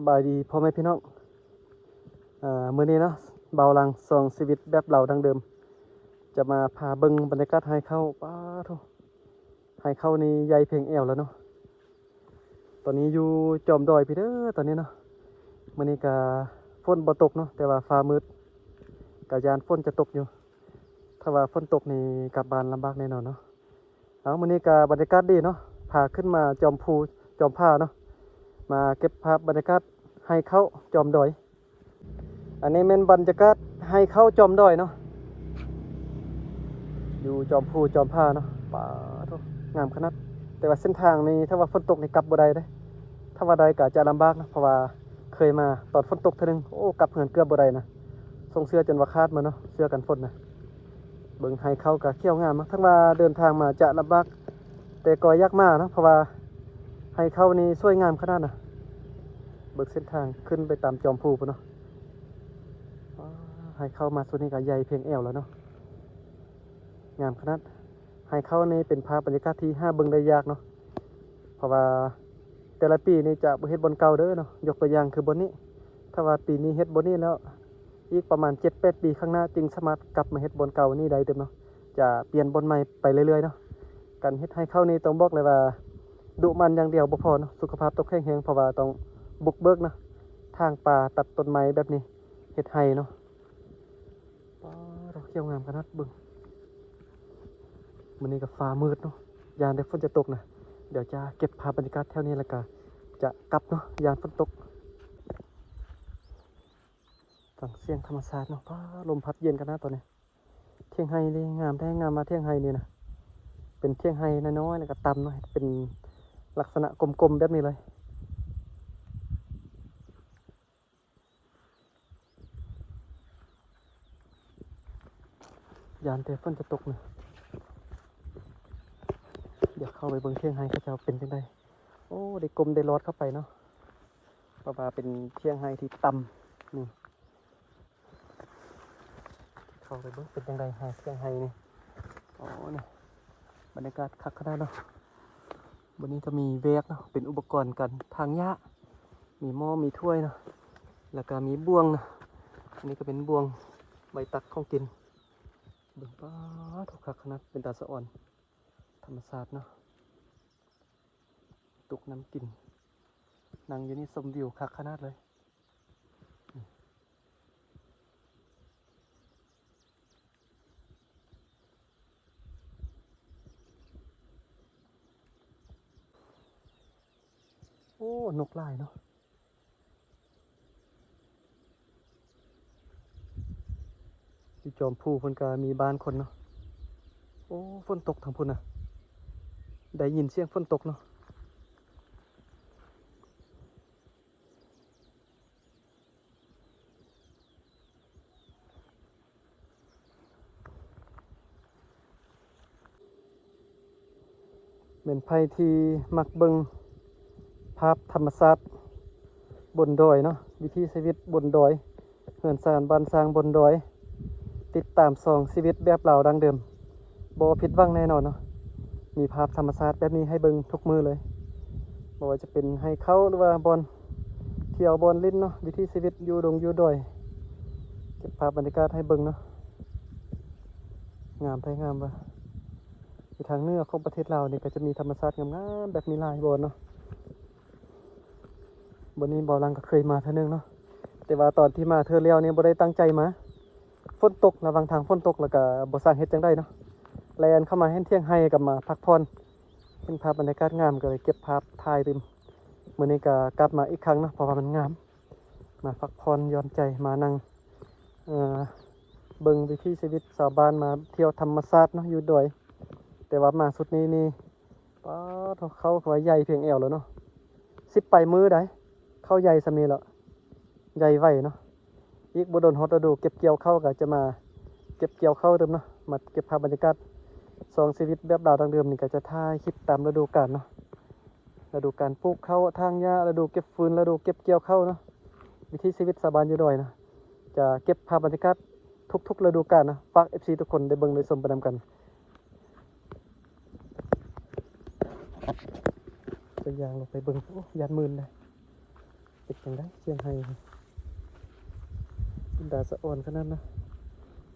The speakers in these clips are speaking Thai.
สบายดีพ่อแม่พี่น้องมื้อนี้เนาะเบาลังส่องชีวิตแบบเราดังเดิมจะมาพาเบิ่งบรรยากาศไฮเข้าป้าโธ่ไฮเข้านี่ใหญ่เพียงแอวแล้วเนาะตอนนี้อยู่จอมดอยพี่เด้อตอนนี้เนาะมื้อนี้ก็ฝนบ่ตกเนาะแต่ว่าฟ้ามืดก็ยานฝนจะตกอยู่ถ้าว่าฝนตกนี่กลับบ้านลำบากแน่นอนเนาะเอามื้อนี้ก็บรรยากาศดีเนาะพาขึ้นมาจอมภูจอมผ้าเนาะมาเก็บภาพบรรยากาศไฮเข้าจอมดอยอันนี้เป็นบรรยากาศให้เข้าจอมดอยเนาะอยู่จอมภูจอมผ้าเนาะป่าทุกงามขนาดแต่ว่าเส้นทางนี้ถ้าว่าฝนตกนี่กลับบ่ได้เด้ถ้าว่าใดก็จะลำบากนะเพราะว่าเคยมาตอนฝนตกเท่านึงโอ้กลับเหินเกือบบ่ได้นะส่งเสื้อจนว่าขาดมาเนาะเสื้อกันฝนนะเบิ่งให้เข้ากับเขี้ยวงามทั้งว่าเดินทางมาจะลำบากแต่ก็ยากมากนะเพราะว่าให้เข้านี่สวยงามขนาดนะเบิ่งเส้นทางขึ้นไปตามจอมภูพุ่นเนาะให้เข้ามาส่วนนี้ก็ใหญ่เพียงแอวแล้วเนาะงามขนาดให้เข้านี่เป็นภาพบรรยากาศที่ห้าเบิ่งได้ยากเนาะเพราะว่าแต่ละปีนี่จะบ่เฮ็ดบนเก่าเด้อเนาะยกตัวอย่างคือบนนี้ถ้าว่าปีนี้เฮ็ดบนนี้แล้วอีกประมาณ 7-8 ปีข้างหน้าจึงสามารถกลับมาเฮ็ดบนเก่านี่ได้เด้อเนาะจะเปลี่ยนบนใหม่ไปเรื่อยๆเนาะการเฮ็ดให้เข้านี่ต้องบอกเลยว่าดุมันอย่างเดียวบ่พอเนาะสุขภาพต้องแข็งแรงเพราะว่าต้องบุกเบิกนะทางป่าตัดต้นไม้แบบนี้เฮ็ดให้เนาะเราเขี้ยวงามขนาดเบิ่งมื้อนี้ก็ฟ้ามืดเนาะยามได้ฝนจะตกนะเดี๋ยวจะเก็บภาพบรรยากาศแถวนี้แล้วก็จะกลับเนาะยามฝนตกฟังเสียงธรรมชาติเนาะฟ้าลมพัดเย็นกันนะตอนนี้เที่ยงไฮนี่งามแท้งามมาเที่ยงไฮนี่นะเป็นเที่ยงไฮน้อยๆแล้วก็ต่ำเนาะเป็นลักษณะกลมๆแบบนี้เลยยามแต่ฝนจะตกนะเดี๋ยวเข้าไปเบิ่งเที่ยงไฮเขาจะเป็นจังไดโอ้ได้กลมได้รอดเข้าไปเนาะเพราะว่าเป็นเที่ยงไฮที่ต่ำนี่เข้าไปเบิ่งเป็นจังไดไฮเที่ยงไฮนี่โอ้นี่บรรยากาศคักขนาดเนาะวันนี้จะมีเวกเนาะเป็นอุปกรณ์กันทางหญ้ามีหม้อมีถ้วยเนาะแล้วก็มีบ่วงนะอันนี้ก็เป็นบ่วงใบตักของกินเบิ่งป้าทุกคักขนาดเป็นตาสะอ่อนธรรมชาติเนาะตุกน้ำกินนั่งอยู่นี่ชมวิวคักขนาดเลยโอ้นกลายเนาะที่จอมภูเพิ่นก็มีบ้านคนเนาะโอ้ฝนตกทางพุ่นน่ะได้ยินเสียงฝนตกเนาะเป็นไผที่มักเบิ่งภาพธรรมชาติบนดอยเนาะวิถีชีวิตบนดอยเฮือนซ่านบ้านสร้างบนดอยติดตามส่องชีวิตแบบเราดังเดิมบ่ผิดหวังแน่นอนเนาะมีภาพธรรมชาติแบบนี้ให้เบิ่งทุกมื้อเลยบ่ว่าจะเป็นให้เขาหรือว่าบอนเที่ยวบอนลิ้นเนาะวิถีชีวิตอยู่ดงอยู่ดอยเก็บภาพบรรยากาศให้เบิ่งเนาะงามแท้งามว่ะอยู่ทางเหนือของประเทศลาวนี่ก็จะมีธรรมชาติงามๆแบบมีหลายบ่อนเนาะบนนี้บ่อลังก็เคยมาเทื่อนึงเนาะแต่ว่าตอนที่มาเทื่อแล้วนี่บ่ได้ตั้งใจมาฝนตกระหว่างทางฝนตกแล้วก็บ่สร้างเฮ็ดจังได๋เนาะแล่นเข้ามาเห็นเที่ยงไห้กับมาพักผ่อนเห็นภาพบรรยากาศงามก็เลยเก็บภาพถ่ายรึมมื้อนี้ก็กลับมาอีกครั้งเนาะเพราะว่ามันงามมาพักผ่อนหย่อนใจมานั่งเอ่อเบิ่งวิถีชีวิตชาวบ้านมาเที่ยวธรรมชาติเนาะอยู่ดอยแต่ว่ามาสุดนี้นี่ป๊าดเขาว่าใหญ่เพียงแอวแล้วเนาะ10ไปมือได้เข้าใหญ่ซำนี้แล้วใหญ่ไว้เนาะอีกบ่โดนฮอดฤดูเก็บเกี่ยวข้าวก็จะมาเก็บเกี่ยวข้าวเติมเนาะมาเก็บภาพบรรยากาศสองชีวิตแบบดาวดังเดิมนี่ก็จะถ่ายคลิปตามฤดูกาลเนาะฤดูกาลปลูกข้าวทางหญ้าฤดูเก็บฟืนฤดูเก็บเกี่ยวข้าวเนาะวิถีชีวิตชาวบ้านอยู่ดอยนะจะเก็บภาพบรรยากาศทุกๆฤดูกาลนะฝาก FC ทุกคนได้เบิ่งได้ชมไปนำกันตัวอย่างเราไปเบิ่งโอ้ยานหมื่นเลย เป็นจังได๋เชียงไฮ้จินดาสะอ่อนขนาดนะ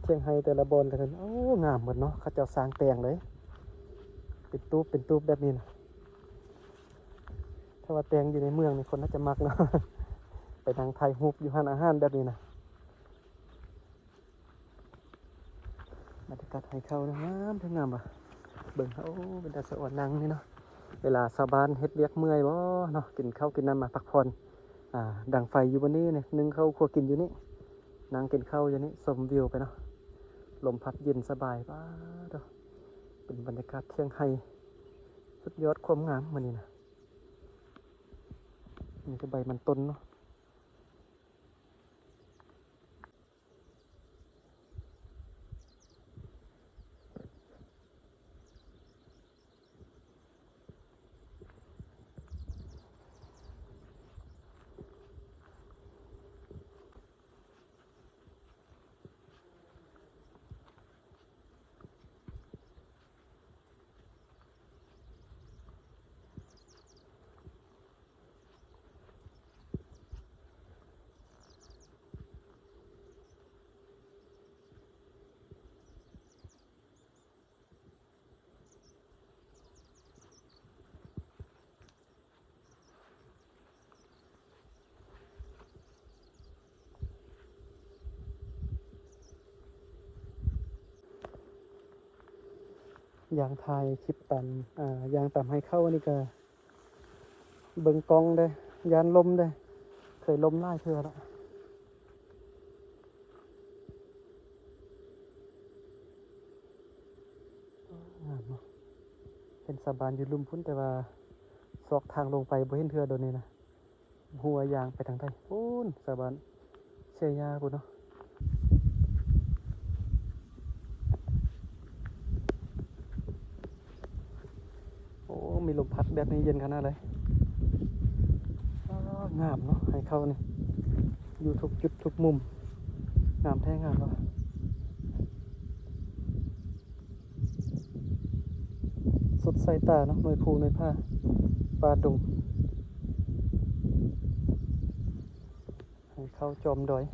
เชียงไฮ้แต่ละบอนแต่ละโอ้งามหมดเนาะเขาเจ้าสร้างแต่งเลยเป็นตูปแบบนี้นะถ้าว่าแต่งอยู่ในเมืองนี่คนน่าจะมักเนาะ ไปทางไทยฮุบอยู่ห้านอาหารแบบนี้นะบรรยากาศให้เข้านะงามทั้งงามอ่ะเบิ่งโอ้เป็นตาสะอ่อนนั่งนี่เนาะเวลาชาวบ้านเฮ็ดเวียกเมื่อยบ่เนาะกินข้าวกินน้ำมาพักผ่อนดังไฟอยู่บนนี้นี่นึ่งข้าวคั่วกินอยู่นี่นั่งกินข้าวอยู่นี่ชมวิวไปเนาะลมพัดเย็นสบายป้าเนาะเป็นบรรยากาศเที่ยงไฮ้สุดยอดความงามมื้อนี้นะนี่คือใบมันต้นเนาะยางไทยคลิปตันยางต่ำให้เข้านี่ก็เบิ่งกองได้ยานลมได้เคยลมหลายเทื่อแล้วงามเนาะเป็นสะบานอยู่ลุ่มพุ่นแต่ว่าซอกทางลงไปบ่เห็นเทื่อโดนนี่นะหัวยางไปทางใต้พูนสะบานเชียยาพุ่นเนาะโอ้มีลมพัดแบบนี้เย็นขนาดเลยงามเนาะให้เข้านี่อยู่ทุกจุดทุกมุมงามแท้งามเนาะสุดสายตาเนาะหน่วยภูหน่วยผ้าปลาดุงให้เข้าจอมดอย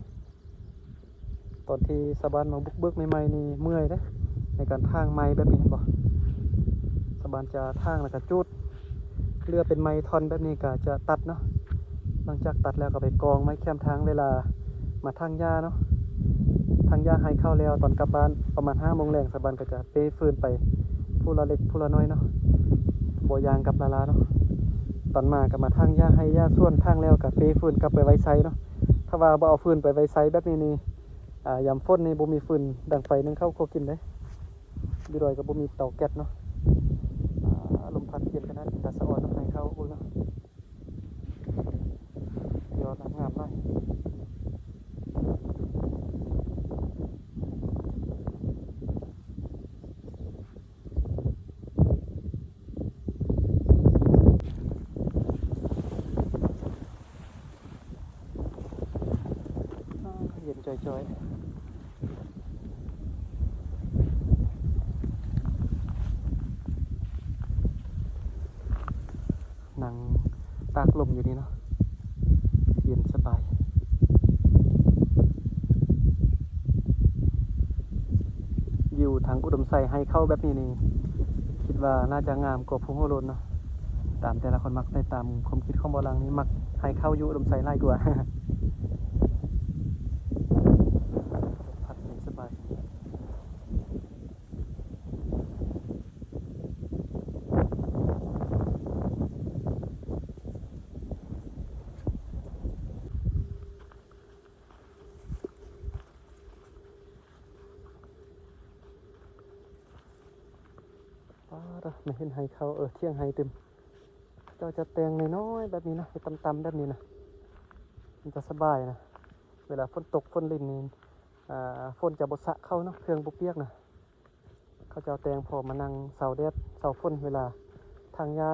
ตอนที่สะบานมาบุกเบิกใหม่ๆนี่เมื่อยเด้ในการทางไม้แบบนี้เห็นบ่สะบานจะทางแล้วก็จุดเรือเป็นไม้ทอนแบบนี้ก็จะตัดเนาะหลังจากตัดแล้วก็ไปกองไม้แคมทางเวลามาทางหญ้าเนาะทางหญ้าให้เข้าแล้วตอนกลับบ้านประมาณ5 โมงแรงสะบานก็จะเปฟืนไปผู้ละเล็กผู้ละน้อยเนาะบ่ยางกับลาลาเนาะตอนมาก็มาทางหญ้าให้หญ้าส่วนทางแล้วก็เปฟืนกลับไปไว้ไซเนาะถ้าว่าบ่เอาฟืนไปไว้ไซแบบนี้นี่ยามฝนนี่บ่มีฟืนดังไฟนึงเข้าโคกินเด้อยู่ดอยก็บ่มีเตาแก๊สเนาะลมพัดเย็นขนาดจะสะออนน้ำให้เข้าเบิ่งเนาะยอดงามมากเย็นจ่อยๆนั่งตากลมอยู่นี่เนาะเย็นสบายวิวทางอุดมไซให้เข้าแบบนี้นี่คิดว่าน่าจะงามกว่าภูหัวโล้นเนาะตามแต่ละคนมักในตามความคิดของบ่ลังนี่มักให้เข้าอยู่อุดมไซหลายกว่า พัดเย็นสบายไม่เห็นให้เข้าเที่ยงให้เต็มเจ้าจะแต่งน้อยๆแบบนี้นะให้ต่ำๆแบบนี้นะมันจะสบายนะเวลาฝนตกฝนลิ่นนี่ฝนจะบ่สะเข้าเนาะเครื่องบ่เปียกนะเขาจะเอาแต่งพอมานั่งเสาแดดเสาฝนเวลาทางยา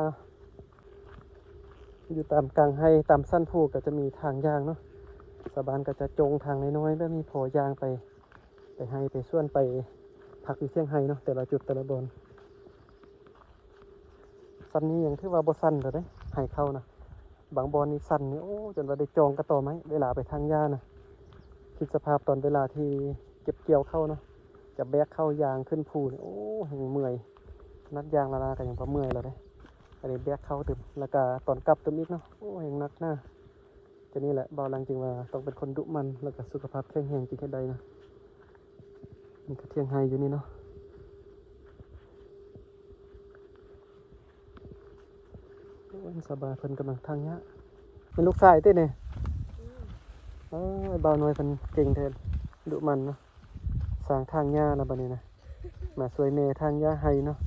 อยู่ตามกลางให้ตามสั้นภูก็จะมีทางยางเนาะสะบานก็จะจงทางน้อยๆแบบมีพอยางไปให้ไปส่วนไปพักอยู่เที่ยงให้เนาะแต่ละจุดแต่ละบอนสั้นนี้ยังถือว่าบ่สั้นเลยเด้ให้เข้านะ บางบอนนี่สั่นนี่โอ้จนว่าได้จองกระต่อไหมเวลาไปทางหญ้านะคิดสภาพตอนเวลาที่เก็บเกี่ยวเข้าเนาะจะแบกเข้ายางขึ้นภูนี่โอ้แห่งเมื่อยนัดยางละลากันอย่างพอเมื่อยแล้วเด้อันนี้แบกเข้าตึมแล้วก็ตอนกลับตึมอีกเนาะโอ้แห่งนักหน้าจะนี่แหละเบาหลังจริงว่าต้องเป็นคนดุมันแล้วก็สุขภาพแข็งแรงจริงแค่ใดนะมันก็เที่ยงไฮอยู่นี่เนาะโอ้ยสบายเพิ่นกำลังทางเนี้ยเป็นลูกชายเต้เนี่ยเบาหน่อยเพิ่นเก่งเถินดุมันเนาะสร้างทางหญ้าแล้วบัดนี้นะมาสวยเมทางหญ้าไฮเนาะ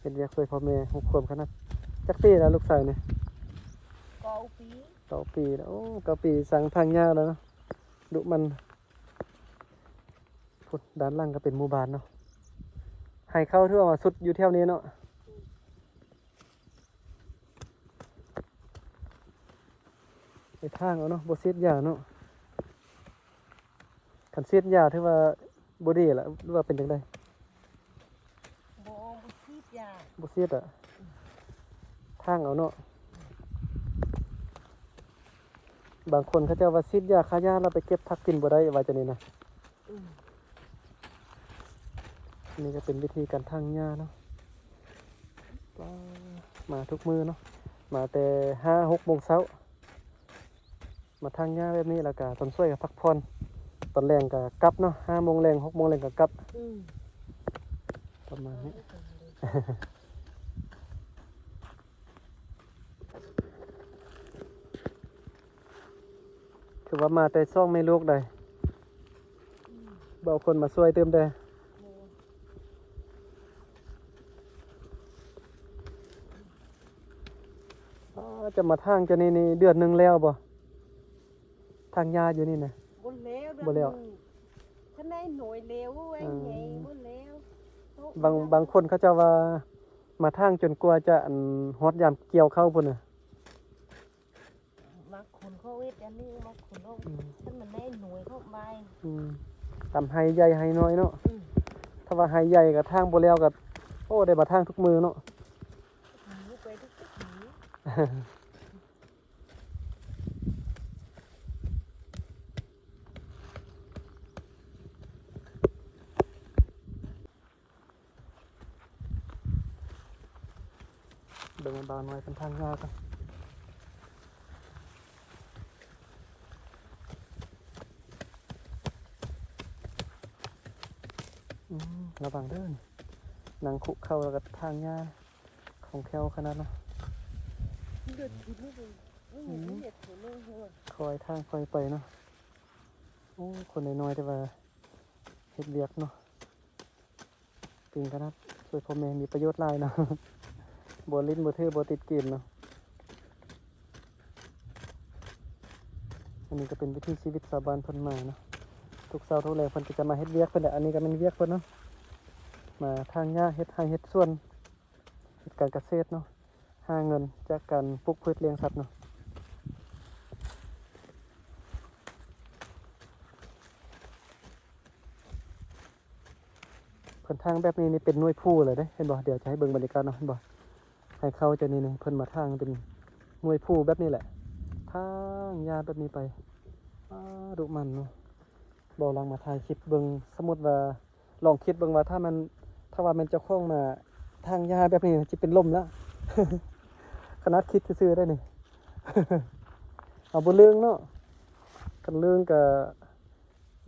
เฮ็ดเวียกช่วยพ่อแม่6 ขวบขนาดจักปีแล้วลูกชายเนี่ย 9 ปี 9 ปีแล้วโอ้9 ปีสร้างทางหญ้าแล้วเนาะดุมันพุดด้านล่างก็เป็นหมู่บ้านเนาะให้เข้าที่ว่าสุดอยู่แถวนี้เนาะไปทางเอาเนาะบ่เสียดยาเนาะคันเสียดยาถือว่าบ่ดีล่ะหรือว่าเป็นจังได๋บ่ชีดยา บ่เสียดอ่ะทางเอาเนาะบางคนเขาเจ้าว่าเสียดยาฆ่าหญ้าแล้วไปเก็บผักกินบ่ได้ว่าจังนี้นะนี่ก็เป็นวิธีการทางหญ้าเนาะมาทุกมื้อเนาะมาแต่5-6 โมงเช้ามาทางหญ้าแบบนี้แล้วก็ตอนช่วยก็พักผ่อนตอนแรงก็กลับเนาะ5 โมงแรง6 โมงแรงก็กลับประมาณนี้ ถือว่ามาแต่ซ่องไม่ลูกได้เบาคนมาช่วยเติมได้จะมาทางจะนี่เดือนหนึ่งแล้วบ่ทางยาอยู่นี่นะ บ่แล้ว บ่แล้ว ฉันได้หน่วยแล้วไอ้ใหญ่บ่แล้ว บางคนเขาจะว่ามาทางจนกลัวจะฮอดยามเกี่ยวเข้าพุ่นน่ะ มาคนเขาเวทอันนี้มาคนเขาฉันมันได้หน่วยเข้าไป ตำไฮใหญ่ไฮน้อยเนาะถ้าว่าไฮใหญ่กับทางบ่แล้วก็โอ้ได้มาทางทุกมือเนาะ หนีไปทุกที เบิ่งบางน้อยเป็นทางยากันระวังเด้อนี่หนังคุเข้าแล้วก็ทางยาของแคลขนาดเนาะ เดือดกินนี่เลยไม่เห็นผลเลยหัว คอยทางคอยไปเนาะโอ้คนน้อยๆแต่ว่าเฮ็ดเวียกเนาะจริงขนาดช่วยพ่อแม่มีประโยชน์หลายเนาะ บ่ลิ้นบ่ถือบ่ติดเกมเนาะอันนี้ก็เป็นวิถีชีวิตชาวบ้านเพิ่นมาเนาะทุกเช้าทุกแลงเพิ่นก็จะมาเฮ็ดเวียกเพิ่นแหละอันนี้ก็เป็นเวียกเพิ่นเนาะมาทางหญ้าเฮ็ดไร่เฮ็ดสวนเฮ็ดการเกษตรเนาะหาเงินจากการปลูกพืชเลี้ยงสัตว์เนาะเพิ่นทางแบบนี้นี่เป็นหน่วยผู้เลยเด้เห็นบ่เดี๋ยวจะให้เบิ่งบรรยากาศเนาะเห็นบ่ให้เข้าจะนี่เพิ่นมาทางเป็นหน่วยผู้แบบนี้แหละทางหญ้าแบบนี้ไปดุมันเนาะบ่ลองมาถ่ายคลิปเบิ่งสมมุติว่าลองคิดเบิ่งว่าถ้าว่ามันเจ้าของมาทางหญ้าแบบนี้สิเป็นลมแล้ว ขนาดคิดซื่อๆได้นี่ เอาบ่เรื่องเนาะกันเรื่องก็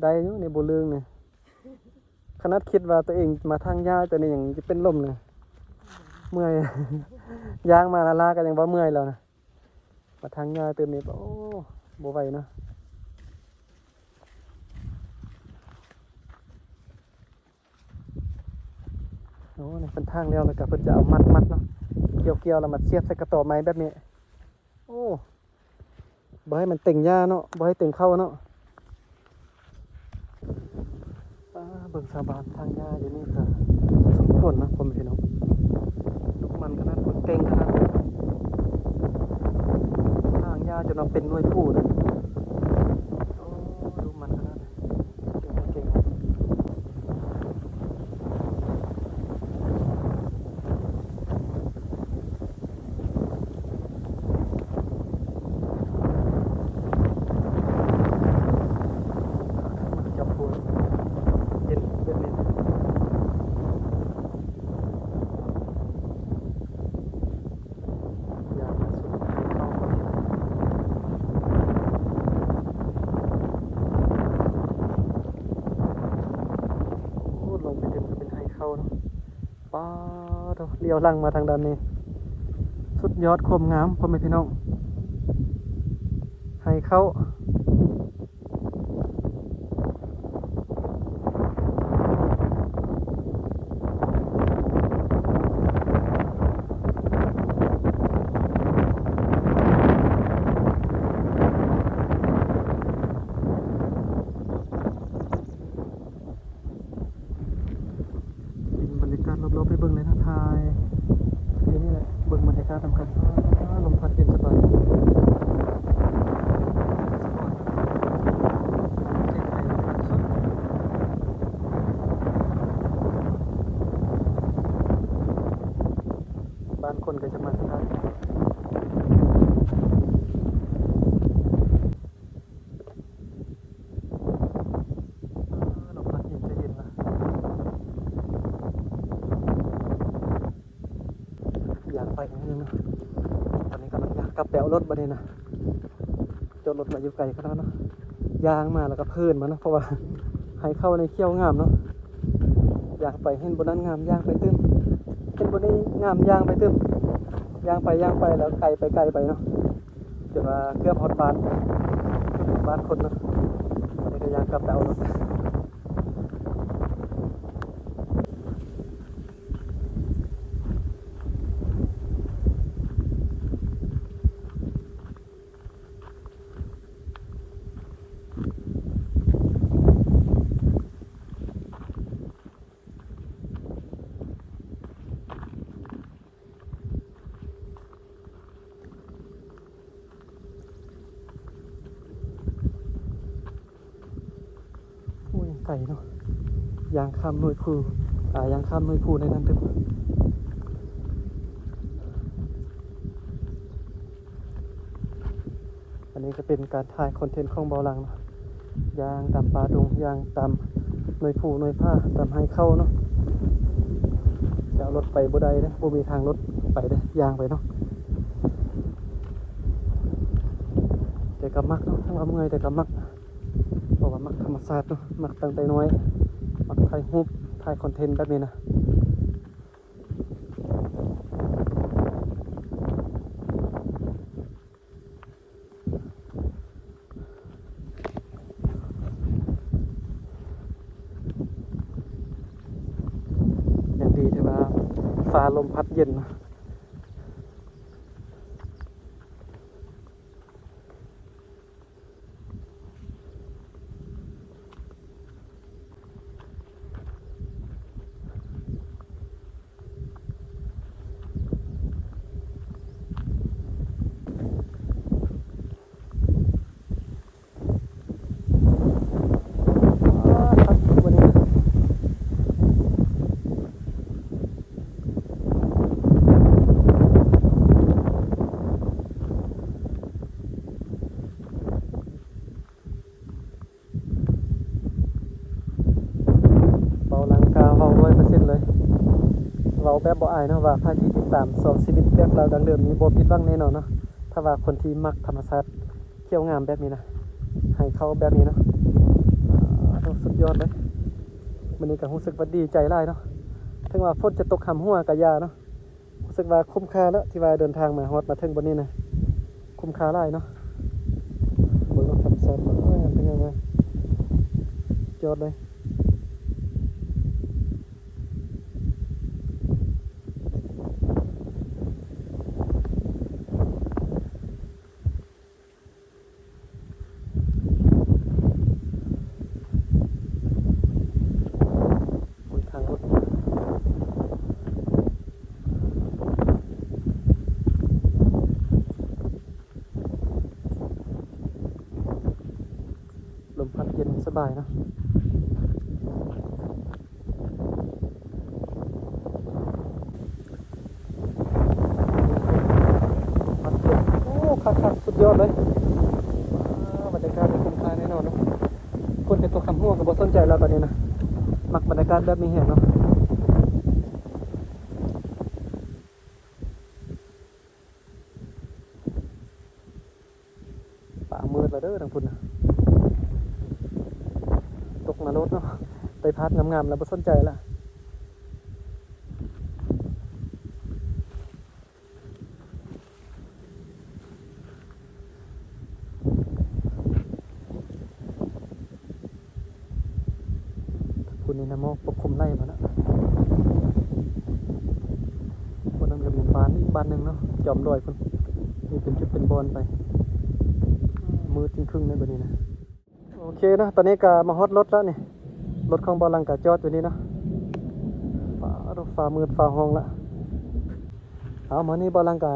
ได้อยู่ในบ่เรื่องนี่ขนาดคิดว่าตัวเองมาทางหญ้าตัวนี้ยังสิเป็นลมเลยเมื่อย ย่างมาลาๆก็ยังบ่เมื่อยแล้วนะมาทางหญ้าเติมนี่โอ้บ่ไหวเนาะโอ้นี่เป็นทางแล้วก็เพิ่นจะเอามัดเนาะเกี่ยวๆแล้วมาเสียบใส่กระต่อไม้แบบนี้โอ้บ่ให้มันเต็งหญ้าเนาะบ่ให้เต็งเข้าเนาะเบิ่งชาวบ้านทางหญ้าอยู่นี่ก็สมควรนะผมพี่น้องลูกมันขนาดคนเก่งขนาดทางหญ้าจนเอาเป็นหน่วยผู้เลยโอ้ลูกมันขนาดเก่ง ป้าดเลี้ยวหลังมาทางด้านนี้สุดยอดความงามพ่อแม่พี่น้องให้เข้าบรรยากาศรอบๆไปเบิ่งเลยนะทายนี่แหละเบิ่งบรรยากาศสำคัญลมพัดเย็นสบายบ้านคนก็จะมาทางด้านลมพัดเย็นจะเย็นนะอยากไปนิดนึงนะตอนนี้กำลังอยากกลับแปลรถบัดนี้นะจอดรถมาอยู่ไกลก็แล้วเนาะยางมาแล้วก็เพิ่นมาเนาะเพราะว่าให้เข้าในเขี้ยวงามเนาะอยากไปเห็นบนนั้นงามย่างไปตึ้มเห็นบนนี้งามย่างไปตึ้มย่างไปแล้วไกลไปเนาะจนว่าเกือบฮอดบ้านคนเนาะตอนนี้ก็ย่างกลับไปเอารถโอ้ยไก่เนาะยางข้ามหน่วยภูยางข้ามหน่วยภูในนั้นตึ้มอันนี้ก็เป็นการถ่ายคอนเทนต์ของเบาหลังเนาะยางตามป่าดงยางตามหน่วยภูหน่วยผ้าตามให้เข้าเนาะจะเอารถไปบ่ได้เด้บ่มีทางรถไปเด้ยางไปเนาะแต่ก็มักเนาะทั้งว่าเมื่อยแต่ก็มักเพราะว่ามักธรรมชาติเนาะมักตั้งแต่น้อยมักถ่ายรูปถ่ายคอนเทนต์แบบนี้นะอย่างดีที่ว่าฟ้าลมพัดเย็นนะครับวันนี้เบาหลังกาเบา100%เลยเบาแบบบ่อายเนาะว่าพาที่ติดตาม2ชีวิตแบบเราดังเดิมนี้บ่ผิดหวังแน่นอนเนาะถ้าว่าคนที่มักธรรมชาติเที่ยวงามแบบนี้นะให้เข้าแบบนี้เนาะสุดยอดเลยวันนี้ก็รู้สึกว่าดีใจหลายเนาะถึงว่าฝนจะตกหำหัวกะยาเนาะรู้สึกว่าคุ้มค่าแล้วที่ว่าเดินทางมาฮอดมาถึงบนนี้นะคุ้มค่าหลายเนาะเบิ่งธรรมชาติเป็นยังไงยอดเลยบนทางรถลมพัดเย็นสบายเนาะพัดเย็นโอ้คักสุดยอดเลยบรรยากาศคุ้มค่าแน่นอนเนาะคนจะตกหำหัวก็บ่สนใจแล้วตอนนี้นะมักบรรยากาศแบบมีแห่งเนาะป่ามืดแล้วเด้อทางพุ่นนะตกนรกเนาะไปพัดงามๆแล้วบ่สนใจละ นี้นะหมอกปกคลุมไร่มาแล้วบนนั้นก็เป็นบ้านอีกบ้านหนึงเนาะจอมดอยพุ่นนี่เป็นจุดเป็นบอนไปมืดจริงครึ่งในบัดนี้นะโอเคเนาะตอนนี้ก็มาฮอดรถแล้วนี่รถของบอลังก็จอดอยู่นี่เนาะฟ้ามืดฟ้าห้องละเอามานี่บอลังก็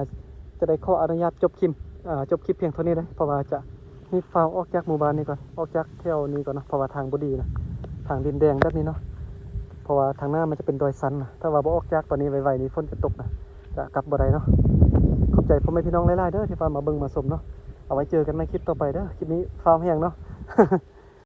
จะได้ขออนุญาตจบคลิปจบคลิปเพียงเท่านี้เลยเพราะว่าจะมีฟ้าวออกจากหมู่บ้านนี้ก่อนออกจากแถวนี้ก่อนเนาะเพราะว่าทางบ่ดีนะทางดินแดงแบบนี้เนาะเพราะว่าทางหน้ามันจะเป็นดอยซันนะถ้าว่าบ่ออกจากตอนนี้ไวๆนี้ฝนจะตกนะจะกลับบ่ได้เนาะขอบใจพ่อแม่พี่น้องหลายๆเด้อที่มาเบิ่งมาชมเนาะเอาไว้เจอกันในคลิปต่อไปเด้อคลิปนี้ฟ้าวแห้งเนาะ